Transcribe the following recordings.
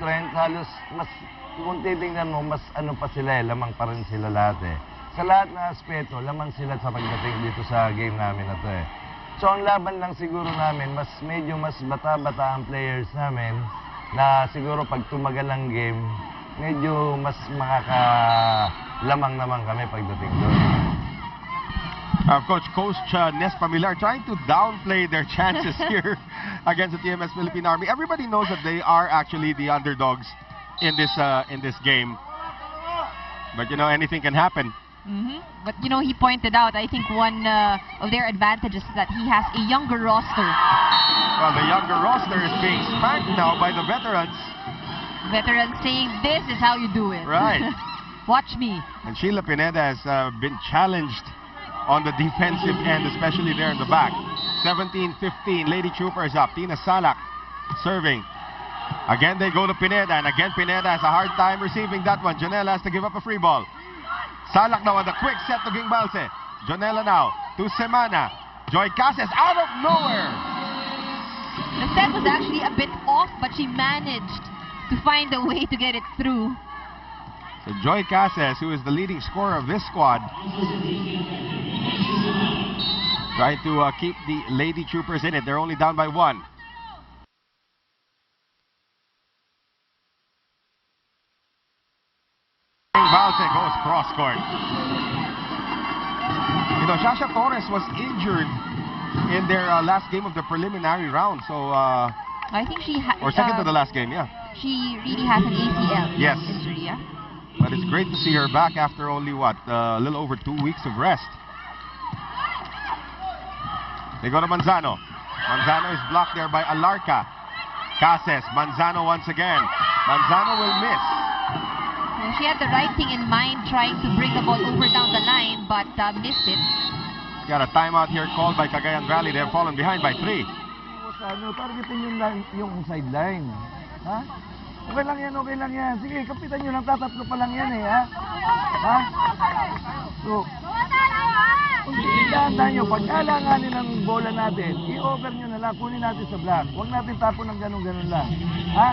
strength, halos mas, kung titingnan mo, mas ano pa sila lamang pa rin sila lahat Sa lahat na aspeto, lamang sila sa pagdating dito sa game namin na to So ang laban lang siguro namin, medyo mas bata-bata ang players namin na siguro pag tumagal ang game, medyo mas makakalamang naman kami pagdating doon. Coach Nes Pamilar trying to downplay their chances here against the TMS Philippine Army. Everybody knows that they are actually the underdogs in this game. But you know, anything can happen. But you know, he pointed out, I think one of their advantages is that he has a younger roster. Well, the younger roster is being spanked now by the veterans. Veterans saying, this is how you do it. Right. Watch me. And Sheila Pineda has been challenged on the defensive end, especially there in the back. 17-15, Lady Troopers up. Tina Salak serving. Again, they go to Pineda, and again, Pineda has a hard time receiving that one. Janela has to give up a free ball. Salak now on the quick set to Gingbalse. Jonella now to Semana. Joy Cases out of nowhere. The set was actually a bit off, but she managed to find a way to get it through. So Joy Cases, who is the leading scorer of this squad, trying to keep the Lady Troopers in it. They're only down by 1. Valse goes cross court. You know, Shasha Torres was injured in their last game of the preliminary round. So, I think she or second to the last game, yeah. She really has an ACL injury, yeah. But it's great to see her back after only, what, a little over 2 weeks of rest. They go to Manzano. Manzano is blocked there by Alarca. Cases, Manzano once again. Manzano will miss. Well, she had the right thing in mind, trying to bring the ball over down the line, but missed it. Got a timeout here called by Cagayan Valley. They've fallen behind by 3. Targetin yung sideline. Ha? Okay lang yan. Sige, kapitan nyo lang, tatatlo pa lang yan ha? Ha? So, kung tandaan nyo, pag alanganin ng bola natin, i-over nyo na lang, kunin natin sa block. Huwag natin tapon ng ganun-ganun lang. Ha?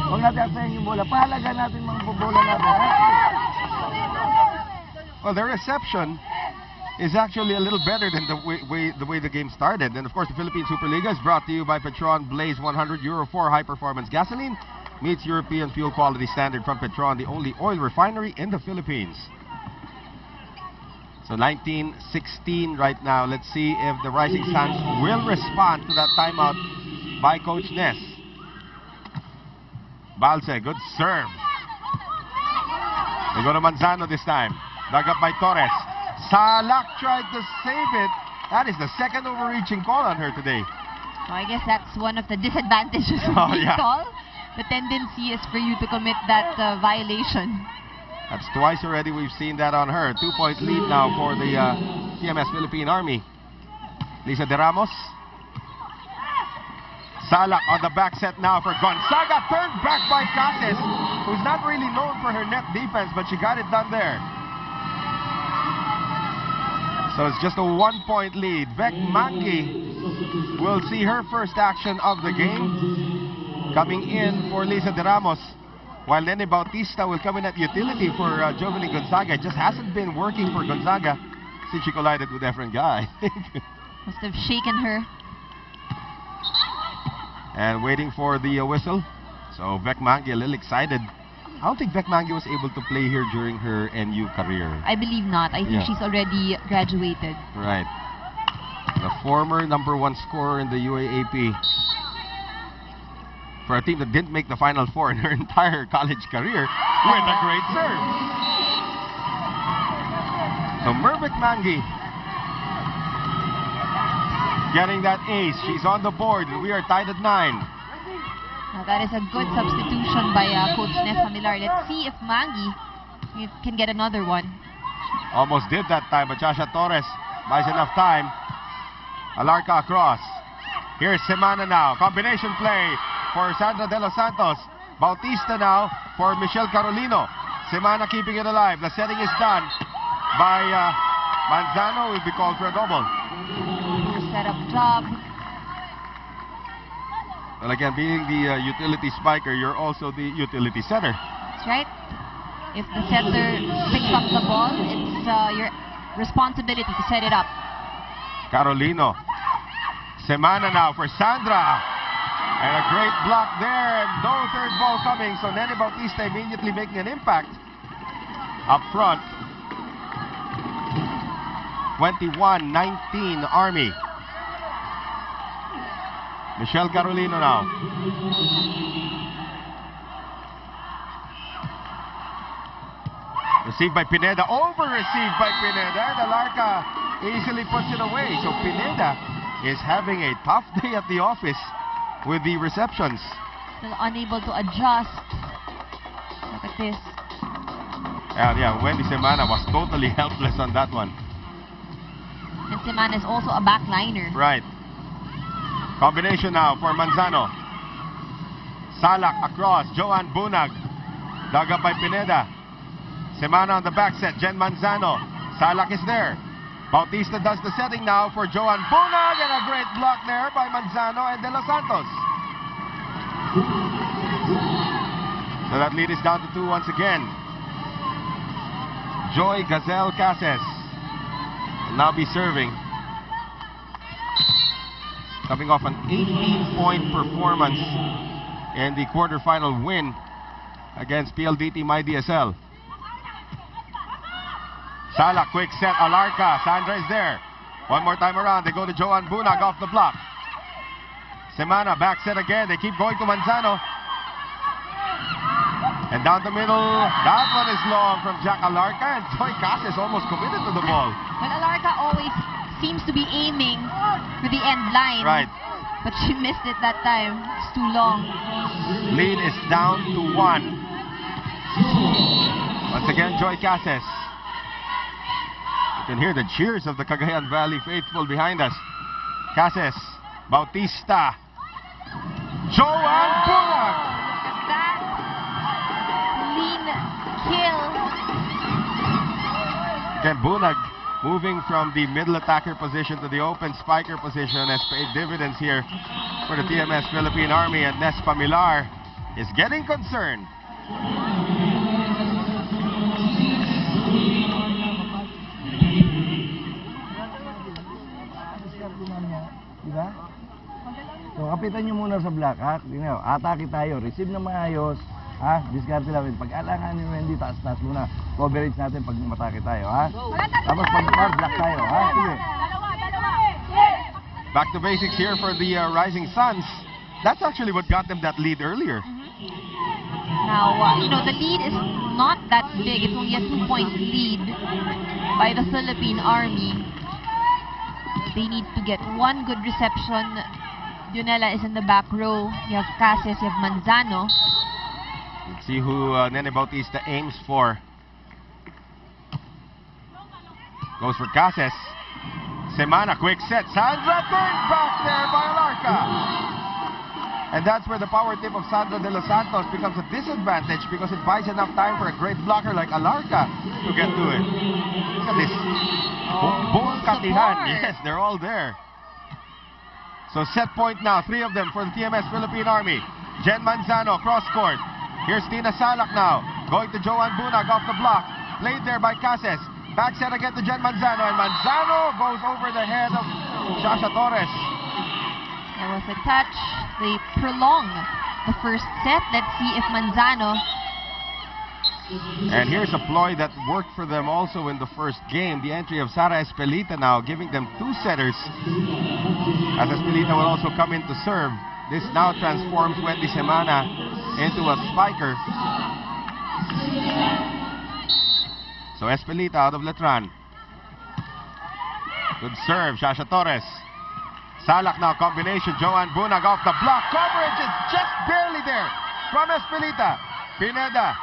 Huwag natin atayin yung bola. Pahalaga natin mga bola natin, ha? Well, the reception is actually a little better than the way the game started. And of course, the Philippine Superliga is brought to you by Petron Blaze 100 Euro 4 high-performance gasoline. Meets European fuel quality standard from Petron, the only oil refinery in the Philippines. So 19-16 right now. Let's see if the Rising Suns will respond to that timeout by Coach Nes. Balse, good serve. They go to Manzano this time. Dug up by Torres. Salak tried to save it. That is the second overreaching call on her today. Well, I guess that's one of the disadvantages of this call. The tendency is for you to commit that violation. That's twice already we've seen that on her. 2-point lead now for the TMS Philippine Army. Lisa De Ramos. Salak on the back set now for Gonzaga. Turned back by Cases, who's not really known for her net defense, but she got it done there. So it's just a 1-point lead. Beck Mangi will see her first action of the game. Coming in for Lisa De Ramos, while Nene Bautista will come in at utility for Jovany Gonzaga. It just hasn't been working for Gonzaga since she collided with Efren Guy. Must have shaken her. And waiting for the whistle. So Beck Mangi a little excited. I don't think Beck Mangi was able to play here during her NU career. I believe not. I think she's already graduated. Right. The former #1 scorer in the UAAP. For a team that didn't make the Final Four in her entire college career, with a great serve. So Mervic Mangi getting that ace. She's on the board. We are tied at 9. Now that is a good substitution by Coach Nes Pamilar. Let's see if Mangi can get another one. Almost did that time, but Shasha Torres buys enough time. Alarca across. Here's Semana now. Combination play for Sandra De Los Santos. Bautista now for Michelle Carolino. Semana keeping it alive. The setting is done by Manzano. Will be called for a double. Setup job. Well, again, being the utility spiker, you're also the utility setter. That's right. If the setter picks up the ball, it's your responsibility to set it up. Carolino. Semana now for Sandra. And a great block there. And no third ball coming. So Nene Bautista immediately making an impact up front. 21-19 Army. Michelle Carolino now. Received by Pineda. Over-received by Pineda. And Alarca easily puts it away. So Pineda is having a tough day at the office with the receptions. Still unable to adjust. Look at this. And yeah, Wendy Semana was totally helpless on that one. And Semana is also a backliner. Right. Combination now for Manzano. Salak across. Joanne Bunag. Dug up by Pineda. Semana on the back set. Jen Manzano. Salak is there. Bautista does the setting now for Joanne Bunag. And a great block there by Manzano and De Los Santos. So that lead is down to 2 once again. Joy Gazelle Cases will now be serving. Coming off an 18-point performance in the quarterfinal win against PLDT MyDSL. Sala, quick set, Alarca. Sandra is there. One more time around. They go to Joanne Bunag off the block. Semana, back set again. They keep going to Manzano. And down the middle, that one is long from Jack Alarca. And Joy Cases almost committed to the ball. Well, Alarca always seems to be aiming for the end line. Right. But she missed it that time. It's too long. Lead is down to 1. Once again, Joy Cases. You can hear the cheers of the Cagayan Valley faithful behind us. Cases, Bautista, Joanne Bunag. Look at that. Clean kill. Again, Bunag moving from the middle attacker position to the open spiker position has paid dividends here for the TMS Philippine Army, and Nespa Milar is getting concerned. Diba? So, kapitan nyo muna sa black, ha? Atake tayo. Receive na maayos. Ha? Discarte lang. Pag alangan nyo hindi, taas-taas muna. Coverage natin pag matake tayo, ha? Tapos pag black tayo, ha? Sige. Back to basics here for the Rising Suns. That's actually what got them that lead earlier. Now, the lead is not that big. It's only a 2-point lead by the Philippine Army. They need to get one good reception. Dionela is in the back row. You have Cases, you have Manzano. Let's see who Nene Bautista aims for. Goes for Cases. Semana, quick set. Sandra turned back there by Alarca. And that's where the power tip of Sandra De Los Santos becomes a disadvantage because it buys enough time for a great blocker like Alarca to get to it. Look at this. Buong Katihan. Yes, they're all there. So set point now. 3 of them for the TMS Philippine Army. Jen Manzano, cross court. Here's Tina Salak now. Going to Joanne Bunag off the block. Played there by Cases. Back set again to Jen Manzano. And Manzano goes over the head of Shasha Torres. There was a touch. They prolong the first set. Let's see if Manzano. And here's a ploy that worked for them also in the first game. The entry of Sara Espelita now giving them 2 setters. As Espelita will also come in to serve. This now transforms Wendy Semana into a spiker. So Espelita out of Letran. Good serve, Shasha Torres. Salak now, combination. Joanne Bunag off the block. Coverage is just barely there from Espelita. Pineda.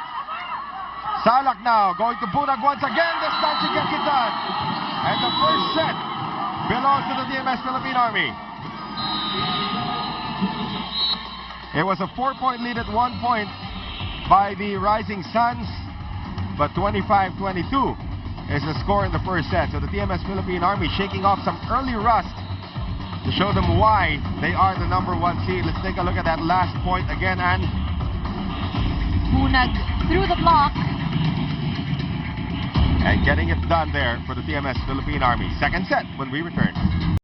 Salak now, going to Bunag once again. This time she gets it done. And the first set belongs to the TMS Philippine Army. It was a 4-point lead at one point by the Rising Suns, but 25-22 is the score in the first set. So the TMS Philippine Army shaking off some early rust to show them why they are the #1 seed. Let's take a look at that last point again, and Bunag through the block. getting it done there for the TMS Philippine Army. Second set when we return.